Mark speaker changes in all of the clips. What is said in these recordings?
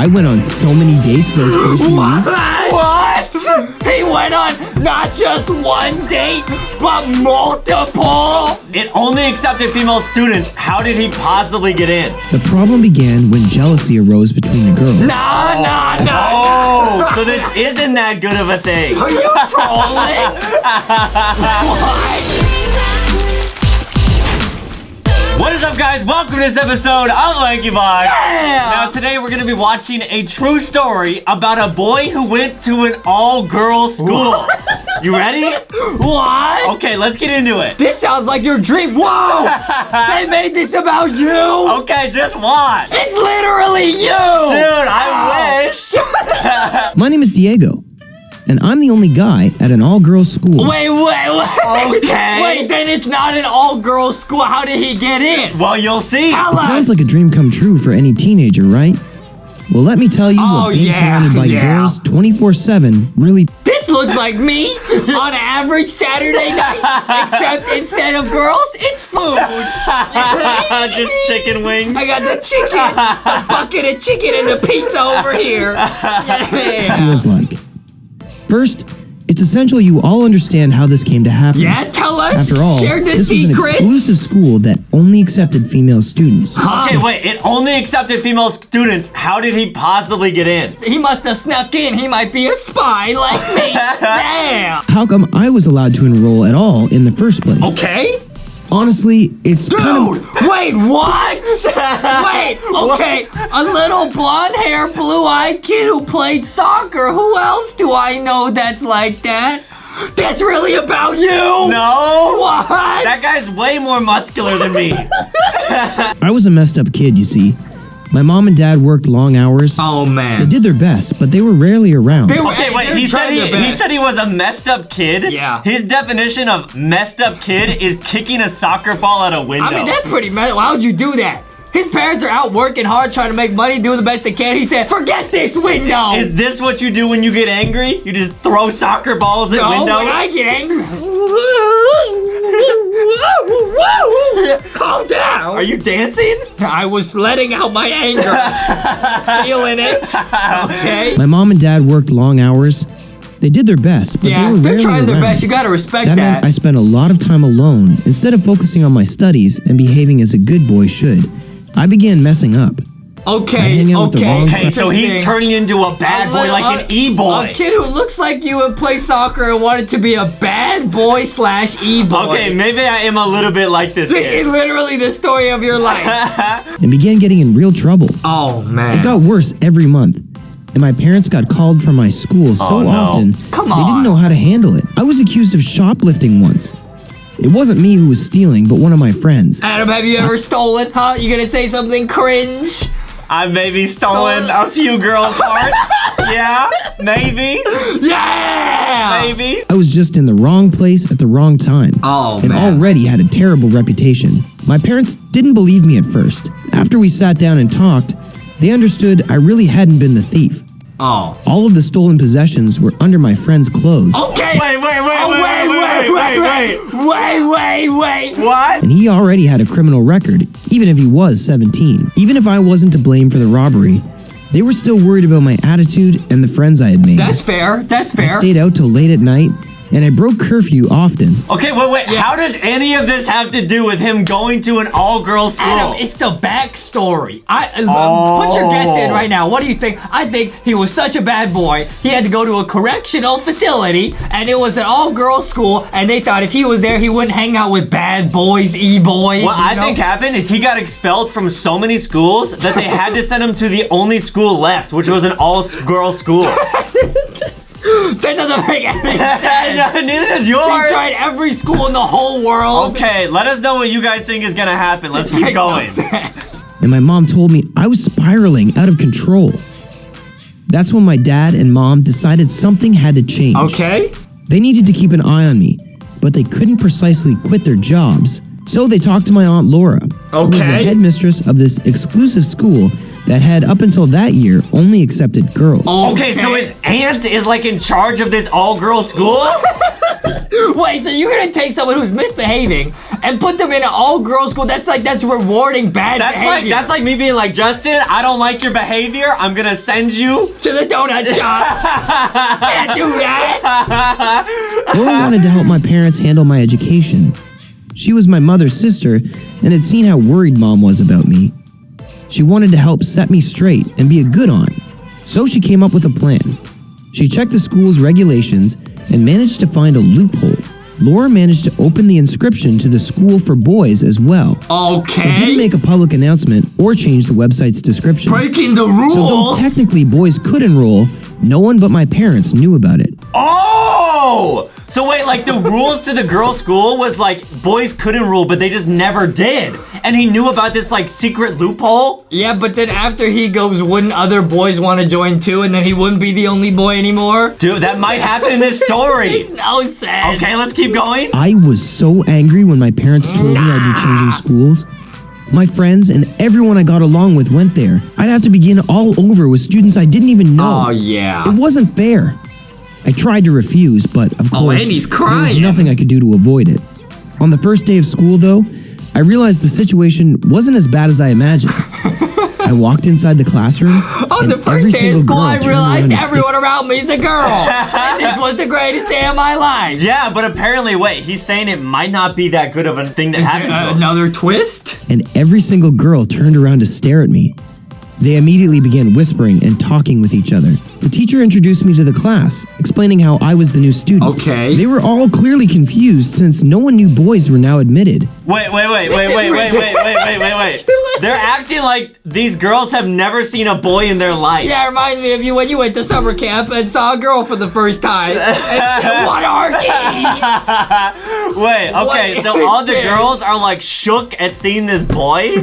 Speaker 1: I went on so many dates those first few weeks.
Speaker 2: What? He went on not just one date, but multiple?
Speaker 3: It only accepted female students. How did he possibly get in?
Speaker 1: The problem began when jealousy arose between the girls.
Speaker 2: Nah.
Speaker 3: Oh, so this isn't that good of a thing.
Speaker 2: Are you trolling?
Speaker 3: What is up, guys? Welcome to this episode of LankyBox.
Speaker 2: Yeah!
Speaker 3: Now, today we're going to be watching a true story about a boy who went to an all-girls school. You ready?
Speaker 2: What?
Speaker 3: Okay, let's get into it.
Speaker 2: This sounds like your dream. Whoa! They made this about you?
Speaker 3: Okay, just watch.
Speaker 2: It's literally you!
Speaker 3: Dude, I wish.
Speaker 1: My name is Diego, and I'm the only guy at an all-girls school.
Speaker 2: Wait.
Speaker 3: Okay.
Speaker 2: Wait, then it's not an all-girls school. How did he get in?
Speaker 3: Well, you'll see.
Speaker 2: Tell
Speaker 1: It
Speaker 2: us.
Speaker 1: sounds like a dream come true for any teenager, right? Well, let me tell you what being surrounded by girls 24/7 really...
Speaker 2: This looks like me on an average Saturday night. Except instead of girls, it's food.
Speaker 3: Just chicken wings.
Speaker 2: I got the chicken, the bucket of chicken, and the pizza over here. Yeah.
Speaker 1: feels like. First, it's essential you all understand how this came to happen.
Speaker 2: Yeah, tell us.
Speaker 1: After all,
Speaker 2: Share the
Speaker 1: this was an
Speaker 2: secrets.
Speaker 1: exclusive school that only accepted female students.
Speaker 3: Okay, wait. It only accepted female students. How did he possibly get in?
Speaker 2: He must have snuck in. He might be a spy like me. Damn.
Speaker 1: How come I was allowed to enroll at all in the first place?
Speaker 2: Okay.
Speaker 1: Honestly, it's
Speaker 2: Dude,
Speaker 1: kind of...
Speaker 2: wait, what? Wait, okay. A little blonde-haired, blue-eyed kid who played soccer. Who else do I know that's like that? That's really about you?
Speaker 3: No.
Speaker 2: What?
Speaker 3: That guy's way more muscular than me.
Speaker 1: I was a messed up kid, you see. My mom and dad worked long hours.
Speaker 2: Oh,
Speaker 1: They
Speaker 2: man.
Speaker 1: did their best, but they were rarely around.
Speaker 3: Okay, wait. He said he was a messed up kid.
Speaker 2: Yeah.
Speaker 3: His definition of messed up kid is kicking a soccer ball out a window.
Speaker 2: I mean, that's pretty messed. Why would you do that? His parents are out working hard, trying to make money, doing the best they can. He said, forget this window.
Speaker 3: Is this what you do when you get angry? You just throw soccer balls at windows?
Speaker 2: When I get angry. Calm down.
Speaker 3: Are you dancing?
Speaker 2: I was letting out my anger. Feeling it. Okay.
Speaker 1: My mom and dad worked long hours. They did their best, but they
Speaker 2: Yeah,
Speaker 1: were
Speaker 2: they're
Speaker 1: rarely
Speaker 2: trying their
Speaker 1: around.
Speaker 2: best. You gotta respect
Speaker 1: That
Speaker 2: that.
Speaker 1: meant I spent a lot of time alone instead of focusing on my studies and behaving as a good boy should. I began messing up.
Speaker 2: Okay,
Speaker 1: hanging out with the wrong
Speaker 3: Okay, so he's
Speaker 2: interesting.
Speaker 3: turning into a bad boy like an e-boy.
Speaker 2: A kid who looks like you would play soccer and wanted to be a bad boy / e-boy.
Speaker 3: Okay, maybe I am a little bit like this
Speaker 2: This is
Speaker 3: kid.
Speaker 2: literally the story of your life.
Speaker 1: And began getting in real trouble.
Speaker 2: Oh, man.
Speaker 1: It got worse every month, and my parents got called from my school so
Speaker 3: no.
Speaker 1: often
Speaker 2: Come
Speaker 1: they
Speaker 2: on.
Speaker 1: didn't know how to handle it. I was accused of shoplifting once. It wasn't me who was stealing, but one of my friends.
Speaker 2: Adam, have you ever stolen? Huh? You gonna say something cringe?
Speaker 3: I've maybe stolen a few girls' hearts. Yeah, maybe.
Speaker 2: Yeah!
Speaker 3: Maybe.
Speaker 1: I was just in the wrong place at the wrong time.
Speaker 2: Oh,
Speaker 1: and
Speaker 2: man.
Speaker 1: already had a terrible reputation. My parents didn't believe me at first. After we sat down and talked, they understood I really hadn't been the thief.
Speaker 2: Oh.
Speaker 1: All of the stolen possessions were under my friend's clothes.
Speaker 2: Okay.
Speaker 3: Wait.
Speaker 2: Wait.
Speaker 3: What?
Speaker 1: And he already had a criminal record, even if he was 17. Even if I wasn't to blame for the robbery, they were still worried about my attitude and the friends I had made.
Speaker 2: That's fair. That's
Speaker 1: I
Speaker 2: fair.
Speaker 1: stayed out till late at night, and I broke curfew often.
Speaker 3: Okay, wait. How does any of this have to do with him going to an all-girls school?
Speaker 2: Adam, it's the backstory. Put your guess in right now. What do you think? I think he was such a bad boy, he had to go to a correctional facility, and it was an all-girls school, and they thought if he was there, he wouldn't hang out with bad boys, e-boys.
Speaker 3: What I think happened is he got expelled from so many schools that they had to send him to the only school left, which was an all-girls school.
Speaker 2: That doesn't make any sense.
Speaker 3: Neither does
Speaker 2: He
Speaker 3: yours.
Speaker 2: tried every school in the whole world.
Speaker 3: Okay, let us know what you guys think is gonna happen. Let's keep
Speaker 2: Make no
Speaker 3: going.
Speaker 2: sense.
Speaker 1: And my mom told me I was spiraling out of control. That's when my dad and mom decided something had to change.
Speaker 2: Okay.
Speaker 1: They needed to keep an eye on me, but they couldn't precisely quit their jobs. So they talked to my Aunt Laura, who was the
Speaker 2: Okay.
Speaker 1: headmistress of this exclusive school that had, up until that year, only accepted girls.
Speaker 3: Okay, so his aunt is like in charge of this all-girls school?
Speaker 2: Wait, so you're gonna take someone who's misbehaving and put them in an all-girls school. That's rewarding bad behavior.
Speaker 3: That's like me being like, Justin, I don't like your behavior. I'm gonna send you
Speaker 2: to the donut shop. Can't do that.
Speaker 1: Laura wanted to help my parents handle my education. She was my mother's sister and had seen how worried Mom was about me. She wanted to help set me straight and be a good aunt. So she came up with a plan. She checked the school's regulations and managed to find a loophole. Laura managed to open the inscription to the school for boys as well.
Speaker 2: Okay.
Speaker 1: It didn't make a public announcement or change the website's description.
Speaker 2: Breaking the rules.
Speaker 1: So though technically boys could enroll, no one but my parents knew about it.
Speaker 3: Oh! So wait, like the rules to the girls' school was like boys could enroll, but they just never did. And he knew about this like secret loophole?
Speaker 2: Yeah, but then after he goes, wouldn't other boys want to join too? And then he wouldn't be the only boy anymore?
Speaker 3: Dude, that might happen in this story.
Speaker 2: Makes no sense.
Speaker 3: Okay, let's keep going.
Speaker 1: I was so angry when my parents told me I'd be changing schools. My friends and everyone I got along with went there. I'd have to begin all over with students I didn't even know.
Speaker 2: Oh, yeah.
Speaker 1: It wasn't fair. I tried to refuse, but of course,
Speaker 2: and he's
Speaker 1: there was
Speaker 2: crying.
Speaker 1: nothing I could do to avoid it. On the first day of school, though, I realized the situation wasn't as bad as I imagined. I walked inside the classroom,
Speaker 2: On
Speaker 1: and
Speaker 2: the
Speaker 1: every
Speaker 2: first day of
Speaker 1: single
Speaker 2: school,
Speaker 1: girl
Speaker 2: I
Speaker 1: turned
Speaker 2: realized
Speaker 1: around to
Speaker 2: everyone around me is a girl. And this was the greatest day of my life.
Speaker 3: Yeah, but apparently, wait, he's saying it might not be that good of a thing that happened to him.
Speaker 2: Another twist?
Speaker 1: And every single girl turned around to stare at me. They immediately began whispering and talking with each other. The teacher introduced me to the class, explaining how I was the new student.
Speaker 2: Okay.
Speaker 1: They were all clearly confused since no one knew boys were now admitted.
Speaker 3: Wait. They're acting like these girls have never seen a boy in their life.
Speaker 2: Yeah, it reminds me of you when you went to summer camp and saw a girl for the first time. And said, what are these?
Speaker 3: Wait, okay,
Speaker 2: What
Speaker 3: so
Speaker 2: is
Speaker 3: all the
Speaker 2: this?
Speaker 3: girls are like shook at seeing this boy?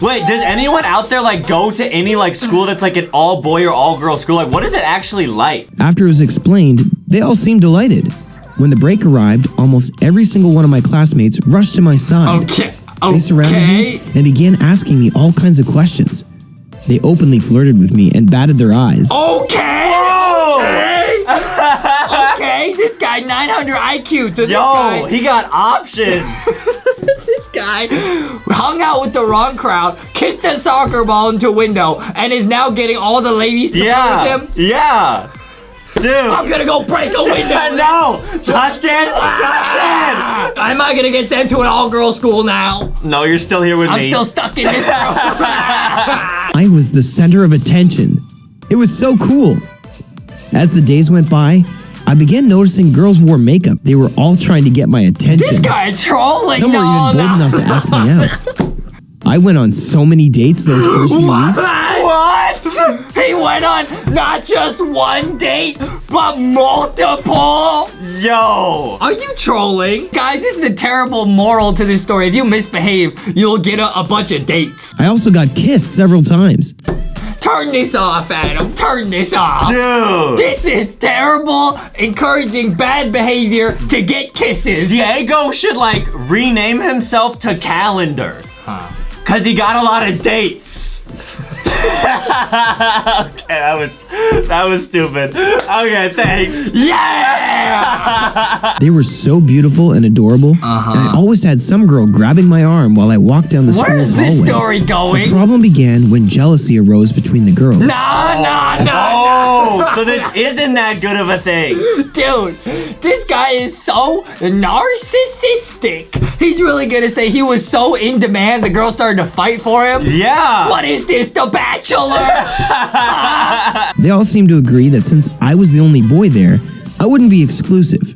Speaker 3: Wait, does anyone out there like go to any like school that's like an all boy or all girl school? Like, what is it actually like?
Speaker 1: After it was explained, they all seemed delighted. When the break arrived, almost every single one of my classmates rushed to my side.
Speaker 2: Okay.
Speaker 1: They surrounded me and began asking me all kinds of questions. They openly flirted with me and batted their eyes.
Speaker 2: Okay. Okay, this guy 900 IQ. So this guy,
Speaker 3: Yo, he got options.
Speaker 2: this guy hung out with the wrong crowd, kicked a soccer ball into a window, and is now getting all the ladies to flirt with him.
Speaker 3: Yeah. Dude.
Speaker 2: I'm gonna go break a window.
Speaker 3: No, Justin.
Speaker 2: Am I gonna get sent to an all-girls school now?
Speaker 3: No, you're still here with
Speaker 2: I'm
Speaker 3: me.
Speaker 2: still stuck in this room.
Speaker 1: I was the center of attention. It was so cool. As the days went by, I began noticing girls wore makeup. They were all trying to get my attention.
Speaker 2: This guy trolling.
Speaker 1: Some were even bold enough to ask me out. I went on so many dates those first few weeks.
Speaker 2: What? He went on not just one date, but multiple?
Speaker 3: Yo.
Speaker 2: Are you trolling? Guys, this is a terrible moral to this story. If you misbehave, you'll get a bunch of dates.
Speaker 1: I also got kissed several times.
Speaker 2: Turn this off, Adam. Turn this off.
Speaker 3: Dude.
Speaker 2: This is terrible, encouraging bad behavior to get kisses.
Speaker 3: Diego should like rename himself to Calendar. Cause he got a lot of dates. Okay, that was stupid. Okay, thanks.
Speaker 2: Yeah!
Speaker 1: They were so beautiful and adorable, and I always had some girl grabbing my arm while I walked down the
Speaker 2: Where's
Speaker 1: school's
Speaker 2: this
Speaker 1: hallways.
Speaker 2: story going?
Speaker 1: The problem began when jealousy arose between the girls.
Speaker 2: No.
Speaker 3: Oh, so this isn't that good of a thing.
Speaker 2: Dude, this guy is so narcissistic. He's really gonna say he was so in demand the girl started to fight for him?
Speaker 3: Yeah.
Speaker 2: What is this, The Bachelor?
Speaker 1: They all seemed to agree that since I was the only boy there, I wouldn't be exclusive.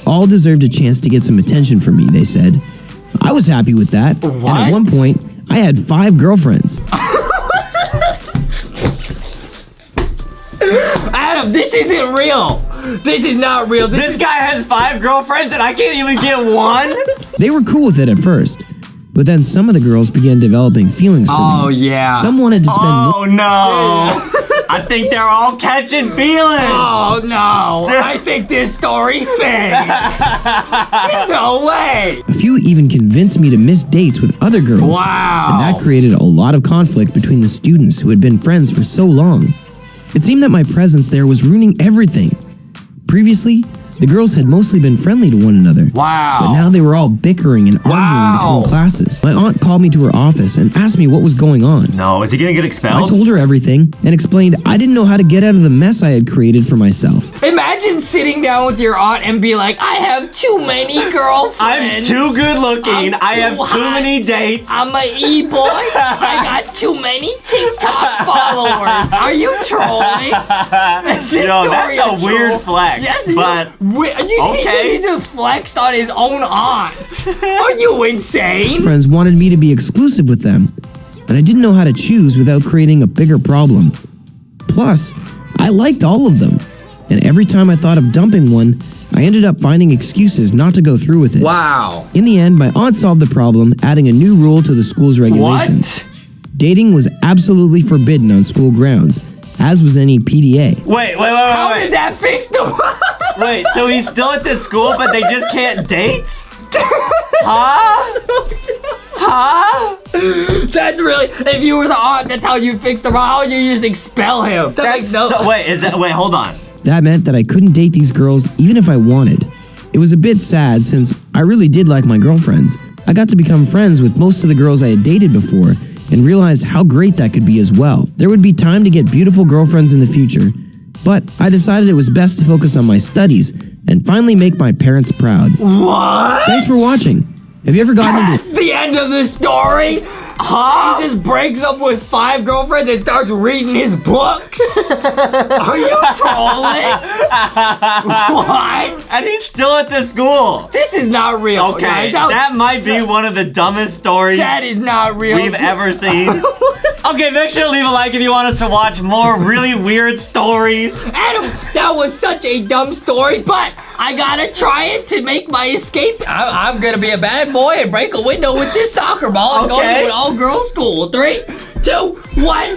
Speaker 1: All deserved a chance to get some attention from me, they said. I was happy with that.
Speaker 2: What?
Speaker 1: And at one point, I had 5 girlfriends.
Speaker 2: Adam, this isn't real. This is not real.
Speaker 3: This guy has 5 girlfriends and I can't even get one?
Speaker 1: They were cool with it at first, but then some of the girls began developing feelings for me.
Speaker 2: Oh, yeah.
Speaker 1: Some wanted to spend
Speaker 3: Oh no. I think they're all catching feelings.
Speaker 2: Oh, no. I think this story's fake. There's no way.
Speaker 1: A few even convinced me to miss dates with other girls.
Speaker 2: Wow.
Speaker 1: And that created a lot of conflict between the students who had been friends for so long. It seemed that my presence there was ruining everything. Previously, The girls had mostly been friendly to one another.
Speaker 2: Wow.
Speaker 1: But now they were all bickering and arguing between classes. My aunt called me to her office and asked me what was going on.
Speaker 3: No, is he gonna get
Speaker 1: I
Speaker 3: expelled?
Speaker 1: told her everything and explained I didn't know how to get out of the mess I had created for myself.
Speaker 2: Imagine sitting down with your aunt and be like, I have too many girlfriends.
Speaker 3: I'm too good looking. I have
Speaker 2: too
Speaker 3: too many dates.
Speaker 2: I'm a e-boy. I got too many TikTok followers. Are you trolling? Is this
Speaker 3: Yo,
Speaker 2: story
Speaker 3: that's a
Speaker 2: troll?
Speaker 3: weird flex.
Speaker 2: Yes,
Speaker 3: but
Speaker 2: he just flexed on his own aunt. Are you insane?
Speaker 1: Friends wanted me to be exclusive with them, and I didn't know how to choose without creating a bigger problem. Plus, I liked all of them, and every time I thought of dumping one, I ended up finding excuses not to go through with it.
Speaker 2: Wow.
Speaker 1: In the end, my aunt solved the problem, adding a new rule to the school's regulations.
Speaker 2: What?
Speaker 1: Dating was absolutely forbidden on school grounds, as was any PDA.
Speaker 3: wait.
Speaker 2: How did that fix the problem?
Speaker 3: Wait, so he's still at this school, but they just can't date? Huh? Huh?
Speaker 2: That's really, if you were the aunt, that's how you fix the problem. How would you just expel him? That makes no.
Speaker 3: Wait, hold on.
Speaker 1: That meant that I couldn't date these girls even if I wanted. It was a bit sad since I really did like my girlfriends. I got to become friends with most of the girls I had dated before and realized how great that could be as well. There would be time to get beautiful girlfriends in the future, but I decided it was best to focus on my studies and finally make my parents proud.
Speaker 2: What?
Speaker 1: Thanks for watching. Have you ever gotten into...
Speaker 2: That's the end of the story? Huh? He just breaks up with 5 girlfriends and starts reading his books? Are you trolling? What?
Speaker 3: And he's still at this school.
Speaker 2: This is not real.
Speaker 3: Okay,
Speaker 2: guys.
Speaker 3: that might be one of the dumbest stories
Speaker 2: That is not real.
Speaker 3: we've ever seen. Okay, make sure to leave a like if you want us to watch more really weird stories.
Speaker 2: Adam, that was such a dumb story, but I gotta try it to make my escape. I'm gonna be a bad boy and break a window with this soccer ball and go to an all-girls school. 3, 2, 1.